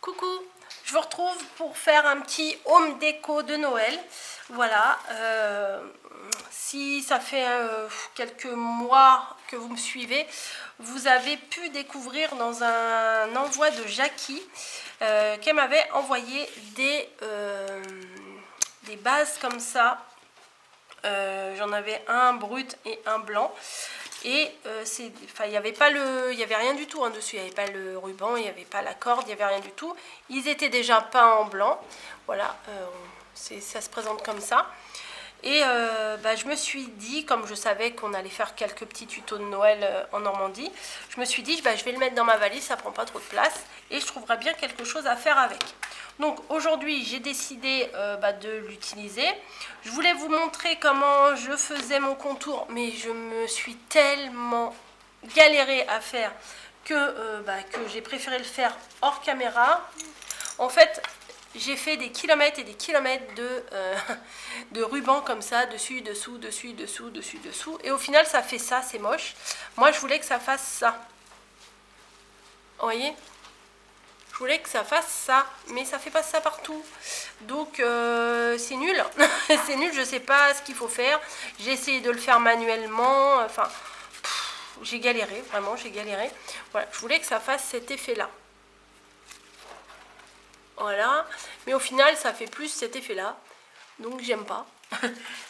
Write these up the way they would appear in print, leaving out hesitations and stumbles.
Coucou, je vous retrouve pour faire un petit home déco de Noël. Voilà, si ça fait quelques mois que vous me suivez, vous avez pu découvrir dans un envoi de Jackie qu'elle m'avait envoyé des bases comme ça. J'en avais un brut et un blanc. Et il n'y avait pas il y avait rien du tout en dessus, il n'y avait pas le ruban, il n'y avait pas la corde, il n'y avait rien du tout. Ils étaient déjà peints en blanc, voilà, ça se présente comme ça. Et je me suis dit, comme je savais qu'on allait faire quelques petits tutos de Noël en Normandie, je me suis dit, je vais le mettre dans ma valise, ça prend pas trop de place, et je trouverai bien quelque chose à faire avec. Donc aujourd'hui, j'ai décidé de l'utiliser. Je voulais vous montrer comment je faisais mon contour, mais je me suis tellement galérée à faire que j'ai préféré le faire hors caméra. En fait, j'ai fait des kilomètres et des kilomètres de ruban comme ça, dessus, dessous, dessus, dessous, dessus, dessous. Et au final, ça fait ça, c'est moche. Moi, je voulais que ça fasse ça. Vous voyez ? Je voulais que ça fasse ça, mais ça fait pas ça partout. Donc, c'est nul. C'est nul, je sais pas ce qu'il faut faire. J'ai essayé de le faire manuellement. Enfin, j'ai galéré, vraiment, j'ai galéré. Voilà, je voulais que ça fasse cet effet-là. Voilà, mais au final ça fait plus cet effet là, donc j'aime pas.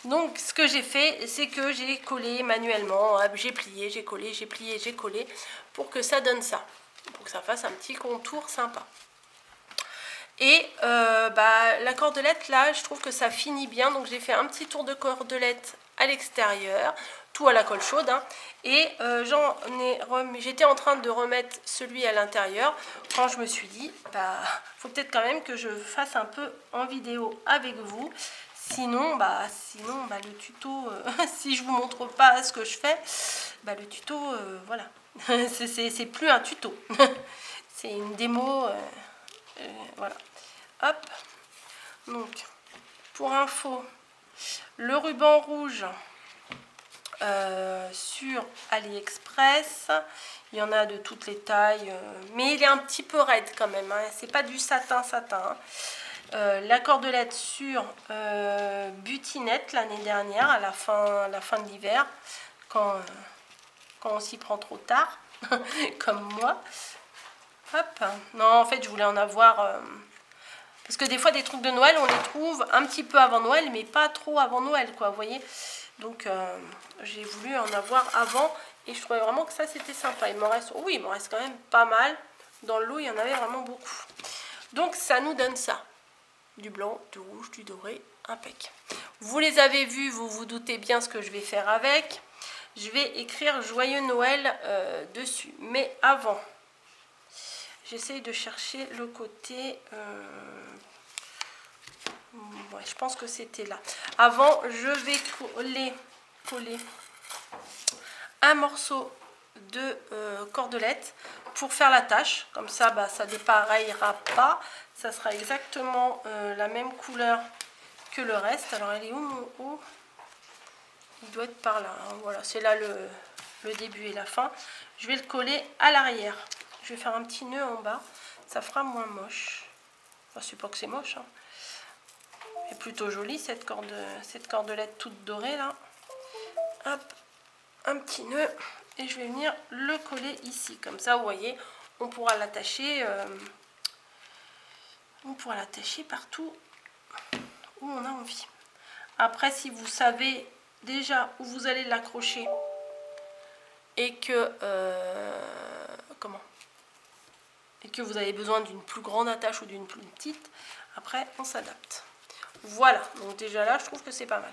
Donc ce que j'ai fait, c'est que j'ai collé manuellement, j'ai plié, j'ai collé, j'ai plié, j'ai collé, pour que ça donne ça, pour que ça fasse un petit contour sympa. Et la cordelette là, je trouve que ça finit bien, donc j'ai fait un petit tour de cordelette à l'extérieur, tout à la colle chaude, hein. Et j'étais en train de remettre celui à l'intérieur quand je me suis dit, faut peut-être quand même que je fasse un peu en vidéo avec vous. Sinon, le tuto, si je vous montre pas ce que je fais, le tuto, voilà, c'est plus un tuto, c'est une démo, voilà. Hop, donc pour info, le ruban rouge sur AliExpress, il y en a de toutes les tailles, mais il est un petit peu raide quand même, hein. C'est pas du satin hein. La cordelette sur Butinette l'année dernière, à la fin de l'hiver, quand on s'y prend trop tard, comme moi. Hop, non, en fait je voulais en avoir, parce que des fois des trucs de Noël on les trouve un petit peu avant Noël, mais pas trop avant Noël, quoi, vous voyez. Donc j'ai voulu en avoir avant, et je trouvais vraiment que ça c'était sympa. Il m'en reste, oui, il m'en reste quand même pas mal. Dans le lot il y en avait vraiment beaucoup. Donc ça nous donne ça. Du blanc, du rouge, du doré, impec. Vous les avez vus, vous vous doutez bien ce que je vais faire avec. Je vais écrire Joyeux Noël dessus. Mais avant, j'essaye de chercher le côté... ouais, je pense que c'était là. Avant, je vais coller un morceau de cordelette pour faire la tâche. Comme ça, ça dépareillera pas. Ça sera exactement la même couleur que le reste. Alors, elle est où? Il doit être par là, hein. Voilà, c'est là le début et la fin. Je vais le coller à l'arrière. Je vais faire un petit nœud en bas. Ça fera moins moche. Enfin, c'est pas que c'est moche, hein. Elle est plutôt jolie cette cordelette toute dorée là. Hop, un petit nœud. Et je vais venir le coller ici. Comme ça, vous voyez, on pourra l'attacher partout où on a envie. Après, si vous savez déjà où vous allez l'accrocher et que vous avez besoin d'une plus grande attache ou d'une plus petite, après on s'adapte. Voilà, donc déjà là, je trouve que c'est pas mal.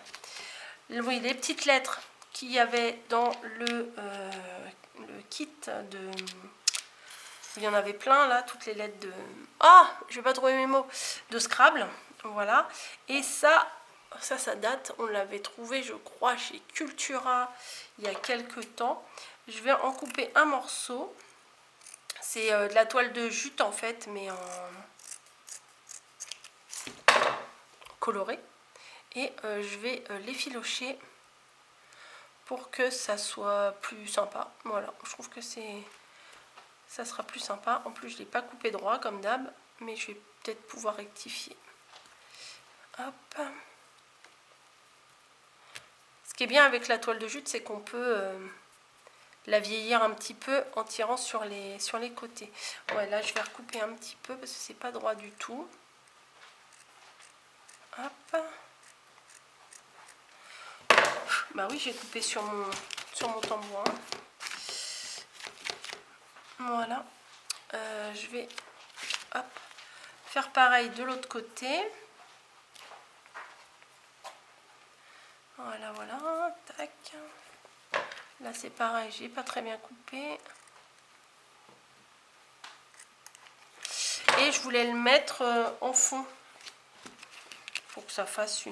Oui, les petites lettres qu'il y avait dans le kit de... Il y en avait plein là, toutes les lettres de... Ah, je vais pas trouver mes mots. De Scrabble, voilà. Et ça date, on l'avait trouvé, je crois, chez Cultura il y a quelques temps. Je vais en couper un morceau. C'est de la toile de jute en fait, mais en coloré. Et je vais l'effilocher pour que ça soit plus sympa. Voilà, je trouve que ça sera plus sympa. En plus, je ne l'ai pas coupé droit comme d'hab. mais je vais peut-être pouvoir rectifier. Hop. Ce qui est bien avec la toile de jute, c'est qu'on peut la vieillir un petit peu en tirant sur les côtés. Ouais, là je vais recouper un petit peu parce que c'est pas droit du tout. Hop. Bah oui, j'ai coupé sur mon tambourin. Voilà. Je vais hop, faire pareil de l'autre côté. Voilà, voilà. Tac. Là c'est pareil, j'ai pas très bien coupé. Et je voulais le mettre en fond pour que ça fasse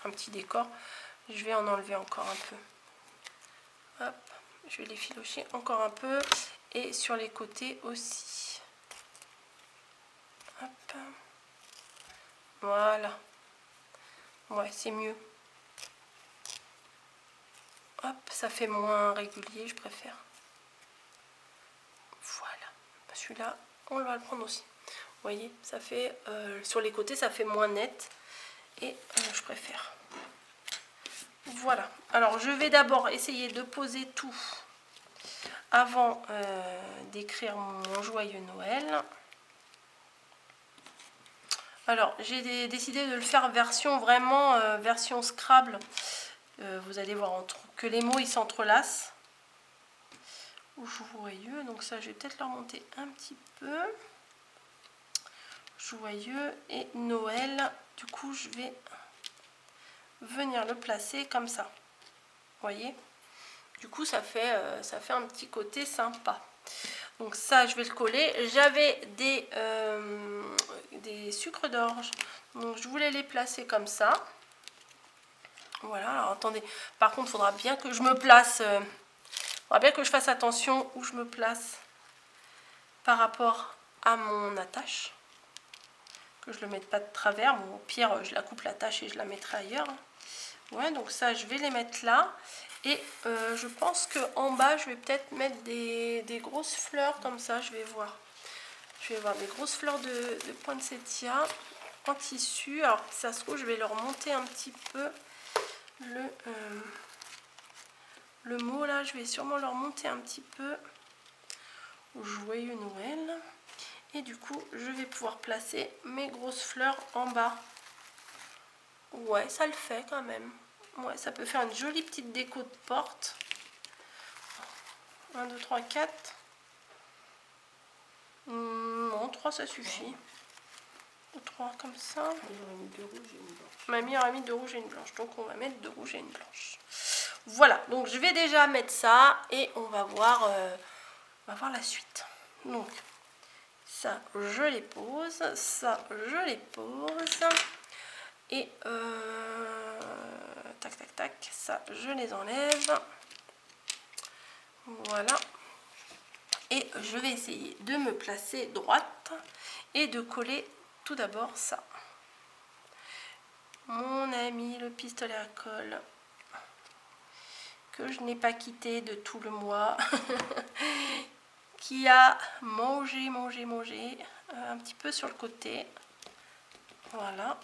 un petit décor. Je vais en enlever encore un peu. Hop, je vais les filocher encore un peu et sur les côtés aussi. Hop. Voilà. Ouais, c'est mieux. Hop, ça fait moins régulier, je préfère. Voilà. Celui-là, on va le prendre aussi. Vous voyez, ça fait sur les côtés, ça fait moins net et je préfère. Voilà. Alors, je vais d'abord essayer de poser tout avant d'écrire mon joyeux Noël. Alors, j'ai décidé de le faire version vraiment version Scrabble. Vous allez voir que les mots ils s'entrelacent. Joyeux, donc ça je vais peut-être leur monter un petit peu. Joyeux et Noël. Du coup, je vais venir le placer comme ça. Vous voyez? Du coup, ça fait un petit côté sympa. Donc ça, je vais le coller. J'avais des sucres d'orge. Donc je voulais les placer comme ça. Voilà, alors attendez. Par contre, il faudra bien que je me place. Faudra bien que je fasse attention où je me place par rapport à mon attache. Que je ne le mette pas de travers. Bon, au pire, je la coupe l'attache et je la mettrai ailleurs. Ouais, donc ça, je vais les mettre là. Et je pense qu'en bas, je vais peut-être mettre des grosses fleurs comme ça. Je vais voir. Je vais voir des grosses fleurs de poinsettia en tissu. Alors, si ça se trouve, je vais leur monter un petit peu le mot là. Je vais sûrement leur monter un petit peu. Joyeux Noël. Et du coup, je vais pouvoir placer mes grosses fleurs en bas. Ouais, ça le fait quand même. Ouais, ça peut faire une jolie petite déco de porte. 1, 2, 3, 4. Non, 3 ça suffit. 3 comme ça. Ma meilleure amie de rouge et une blanche. Donc on va mettre de rouge et une blanche. Voilà, donc je vais déjà mettre ça et on va voir la suite. Donc ça je les pose, ça je les pose. Et tac tac tac, ça je les enlève. Voilà. Et je vais essayer de me placer droite et de coller tout d'abord ça. Mon ami le pistolet à colle que je n'ai pas quitté de tout le mois qui a mangé un petit peu sur le côté. Voilà.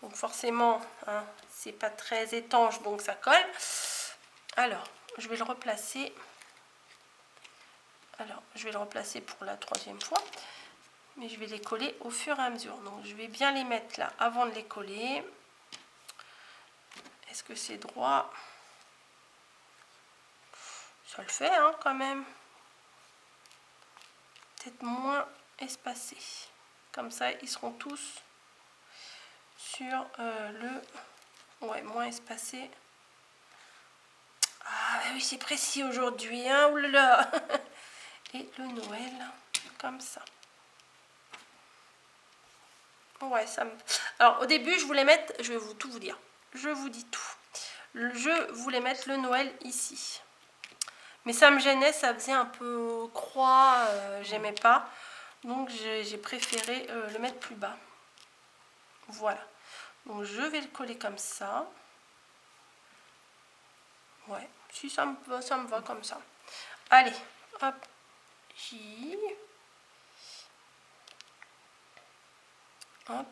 Donc forcément, hein, c'est pas très étanche donc ça colle. Alors, je vais le replacer. Alors, je vais le replacer pour la 3e fois. Mais je vais les coller au fur et à mesure. Donc, je vais bien les mettre là avant de les coller. Est-ce que c'est droit? Ça le fait, hein, quand même. Peut-être moins espacés. Comme ça, ils seront tous sur ouais, moins espacés. Ah, bah oui, c'est précis aujourd'hui, hein, oulala. Et le Noël, comme ça. Ouais, ça me... Alors, au début, je voulais mettre... Je vais tout vous dire. Je vous dis tout. Je voulais mettre le Noël ici. Mais ça me gênait, ça faisait un peu croix, j'aimais pas. Donc, j'ai préféré le mettre plus bas. Voilà. Donc, je vais le coller comme ça. Ouais, si ça me va comme ça. Allez, hop. J. Hop.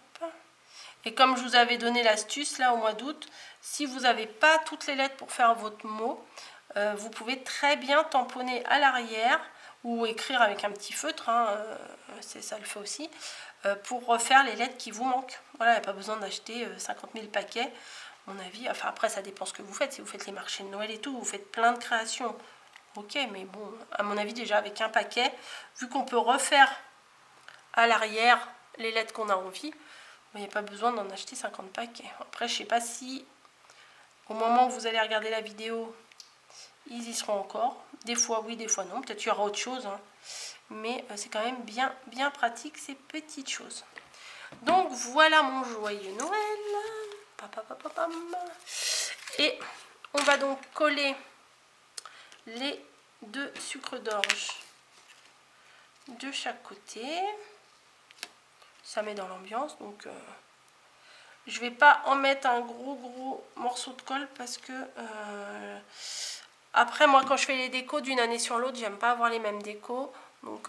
Et comme je vous avais donné l'astuce là au mois d'août, si vous n'avez pas toutes les lettres pour faire votre mot, vous pouvez très bien tamponner à l'arrière ou écrire avec un petit feutre, hein, ça le fait aussi, pour refaire les lettres qui vous manquent. Voilà, il n'y a pas besoin d'acheter 50 000 paquets, à mon avis. Enfin après ça dépend ce que vous faites, si vous faites les marchés de Noël et tout, vous faites plein de créations. Ok, mais bon, à mon avis déjà avec un paquet, vu qu'on peut refaire à l'arrière les lettres qu'on a envie, il n'y a pas besoin d'en acheter 50 paquets. Après, je ne sais pas si au moment où vous allez regarder la vidéo, ils y seront encore. Des fois oui, des fois non. Peut-être qu'il y aura autre chose. Hein. Mais c'est quand même bien pratique ces petites choses. Donc voilà mon joyeux Noël. Et on va donc coller les 2 sucres d'orge de chaque côté. Ça met dans l'ambiance, donc je vais pas en mettre un gros morceau de colle parce que après moi quand je fais les décos d'une année sur l'autre, j'aime pas avoir les mêmes décos, donc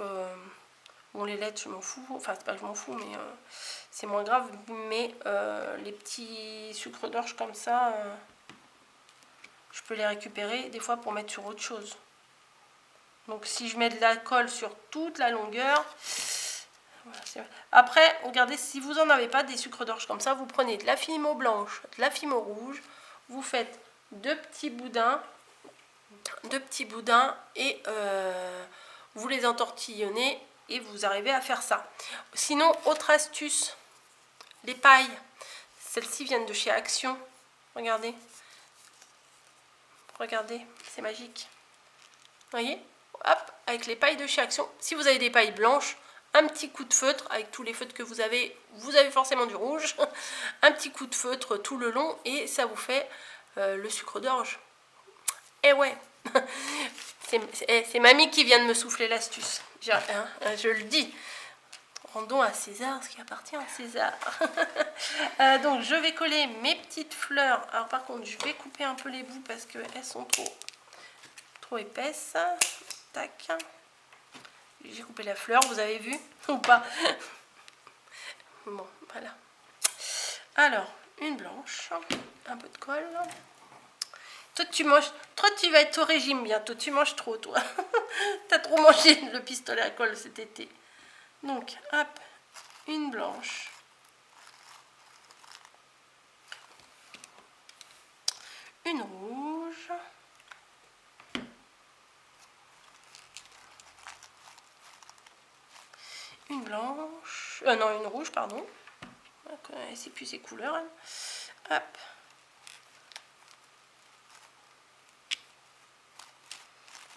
bon les lettres je m'en fous, enfin c'est pas que je m'en fous mais c'est moins grave, mais les petits sucres d'orge comme ça, je peux les récupérer des fois pour mettre sur autre chose. Donc si je mets de la colle sur toute la longueur, voilà, après regardez, si vous n'en avez pas des sucres d'orge comme ça, vous prenez de la fimo blanche, de la fimo rouge, vous faites 2 petits boudins et vous les entortillonnez et vous arrivez à faire ça. Sinon, autre astuce, les pailles, celles-ci viennent de chez Action, regardez, c'est magique, vous voyez, hop, avec les pailles de chez Action. Si vous avez des pailles blanches, un petit coup de feutre, avec tous les feutres que vous avez forcément du rouge, un petit coup de feutre tout le long et ça vous fait le sucre d'orge. Et ouais, c'est mamie qui vient de me souffler l'astuce, je le dis. Rendons à César ce qui appartient à César. Donc je vais coller mes petites fleurs. Alors par contre je vais couper un peu les bouts parce qu'elles sont trop épaisses. Tac. J'ai coupé la fleur, vous avez vu ou pas? Bon, voilà. Alors, une blanche, un peu de colle. Toi, tu manges... Toi, tu vas être au régime bientôt. Tu manges trop, toi. T'as trop mangé le pistolet à colle cet été. Donc, hop, une blanche. Une rouge. Une blanche. Non, une rouge, pardon. C'est plus ces couleurs. Hop.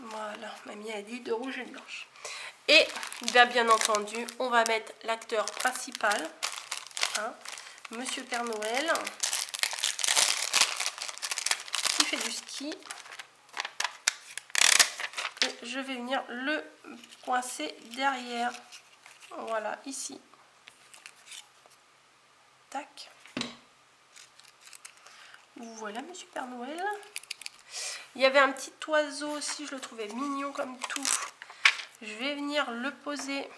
Voilà, mamie a dit 2 rouges et une blanche. Et bien entendu, on va mettre l'acteur principal, hein, Monsieur Père Noël, qui fait du ski. Et je vais venir le coincer derrière. Voilà, ici. Tac. Voilà, Monsieur Père Noël. Il y avait un petit oiseau aussi, je le trouvais mignon comme tout. Je vais venir le poser.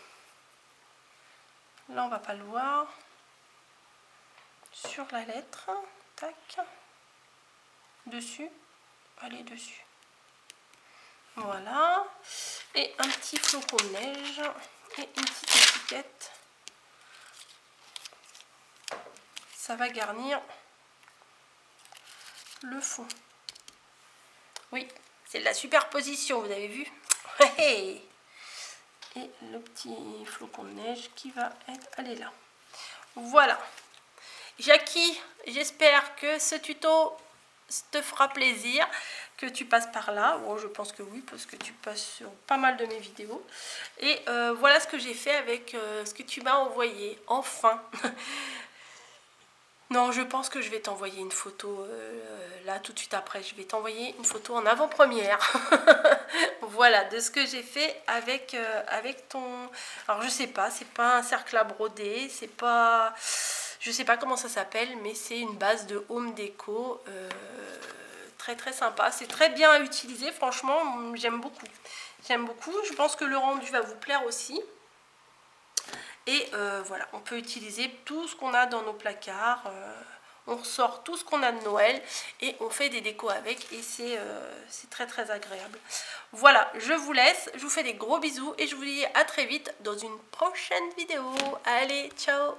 Là, on va pas le voir. Sur la lettre. Tac. Dessus. Allez, dessus. Voilà. Et un petit flocon de neige. Et une petite étiquette. Ça va garnir le fond. Oui, c'est de la superposition, vous avez vu? Et le petit flocon de neige qui va être... Allez là. Voilà. Jackie, j'espère que ce tuto te fera plaisir, que tu passes par là. Bon, je pense que oui, parce que tu passes sur pas mal de mes vidéos. Et voilà ce que j'ai fait avec ce que tu m'as envoyé. Enfin. Non, je pense que je vais t'envoyer une photo là tout de suite après. Je vais t'envoyer une photo en avant-première. Voilà, de ce que j'ai fait avec, avec ton... Alors je sais pas, c'est pas un cercle à broder, c'est pas... Je sais pas comment ça s'appelle, mais c'est une base de home déco. Très sympa. C'est très bien à utiliser, franchement, j'aime beaucoup. J'aime beaucoup. Je pense que le rendu va vous plaire aussi. Et voilà, on peut utiliser tout ce qu'on a dans nos placards. On ressort tout ce qu'on a de Noël et on fait des décos avec et c'est très très agréable. Voilà, je vous laisse, je vous fais des gros bisous et je vous dis à très vite dans une prochaine vidéo. Allez, ciao!